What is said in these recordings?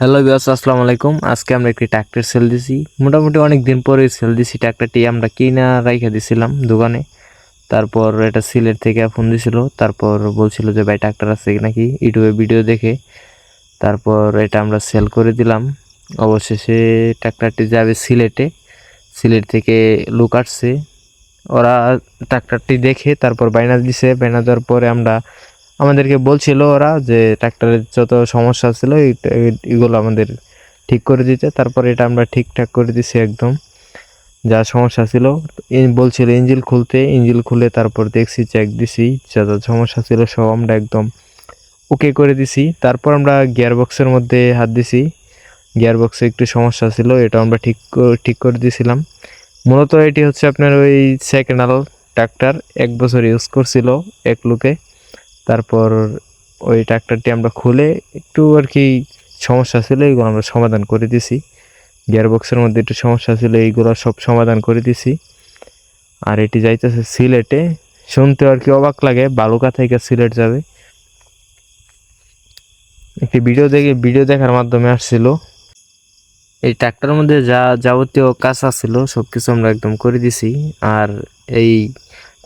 Hello viewers, আসসালামু আলাইকুম। আজকে আমরা একটি ট্রাক্টর সেল দিছি। মোটামুটি অনেক দিন পরে সেল দিছি। ট্রাক্টরটি আমরা কিনা রাইখা দিছিলাম দোকানে। তারপর এটা সিলেট থেকে ফোন দিছিল। তারপর বলছিল যে ভাই ট্রাক্টর আছে নাকি, ইউটিউবে ভিডিও দেখে। তারপর এটা আমরা সেল করে দিলাম। অবশেষে ট্রাক্টরটি যাবে সিলেটে। সিলেট থেকে লোক আসছে, ওরা ট্রাক্টরটি দেখে তারপর বাইনা দিছে। বাইনা দেওয়ার পরে আমাদেরকে বলছিল ওরা যে ট্রাক্টরের যত সমস্যা ছিল এগুলো আমাদের ঠিক করে দিতে। তারপর এটা আমরা ঠিকঠাক করে দিছি একদম। যা সমস্যা ছিল বলছিল ইঞ্জিন খুলতে, ইঞ্জিন খুলে তারপর দেখছি, চেক দিছি, যত সমস্যা ছিল সব আমরা একদম ওকে করে দিছি। তারপর আমরা গিয়ার বক্সের মধ্যে হাত দিছি। গিয়ার বক্সে একটু সমস্যা ছিল, এটা আমরা ঠিক করে দিয়েছিলাম। মূলত এটি হচ্ছে আপনার ওই সেকেন্ড হ্যান্ড ট্রাক্টর, 1 বছর ইউজ করছিল এক লোকে। তারপর ওই ট্রাক্টরটি আমরা খুলে একটু আর কি সমস্যা ছিল, এইগুলো আমরা সমাধান করে দিছি। গিয়ারবক্সের মধ্যে একটু সমস্যা ছিল, এইগুলো সব সমাধান করে দিছি। আর এটি যাইতেছে সিলেটে। শুনতে আর কি অবাক লাগে, বালুকা থেকে সিলেট যাবে। একটি ভিডিও দেখার মাধ্যমে আসছিল। এই ট্রাক্টরের মধ্যে যা যাবতীয় কাজ ছিল সব কিছু আমরা একদম করে দিছি। আর এই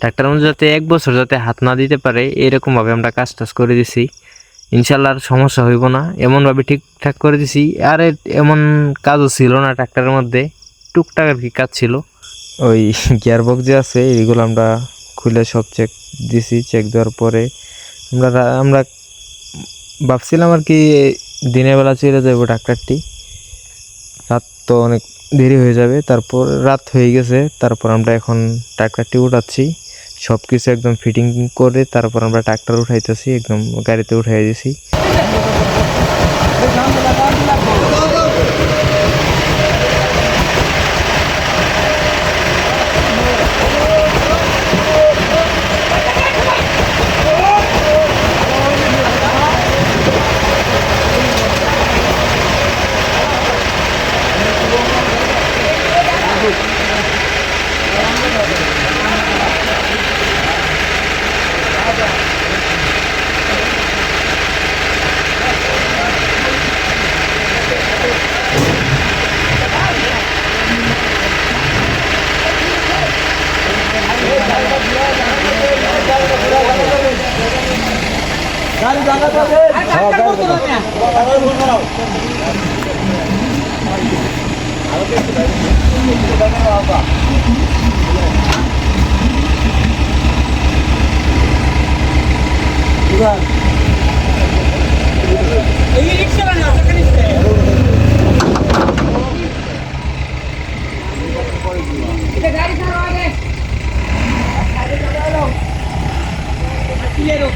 ট্রাক্টরের মধ্যে যাতে 1 বছর যাতে হাত না দিতে পারে এরকমভাবে আমরা কাজ করে দিছি। ইনশাল্লাহ আর সমস্যা হইব না, এমনভাবে ঠিকঠাক করে দিছি। আর এমন কাজও ছিল না ট্রাক্টরের মধ্যে, টুকটাক আর কি কাজ ছিল। ওই গিয়ারবক্স যে আছে এইগুলো আমরা খুলে সব চেক দিছি। চেক দেওয়ার পরে আমরা ভাবছিলাম আর কি দিনের বেলা চলে যাবো ট্রাক্টরটি, রাত তো অনেক দেরি হয়ে যাবে। তারপর রাত হয়ে গেছে, তারপর আমরা এখন ট্রাক্টরটি উঠাচ্ছি। সব কিছু একদম ফিটিং করে তারপর আমরা ট্রাক্টর উঠাইতেছি, একদম গাড়িতে উঠাই দিয়েছি। गाड़ी जाना तो है गाड़ी को तो नहीं है बोल रहा हूं आगे से जाने वाला इधर ये रिक्शा वाला सेकंड से इधर गाड़ी चलो आगे गाड़ी चलो लो ये लो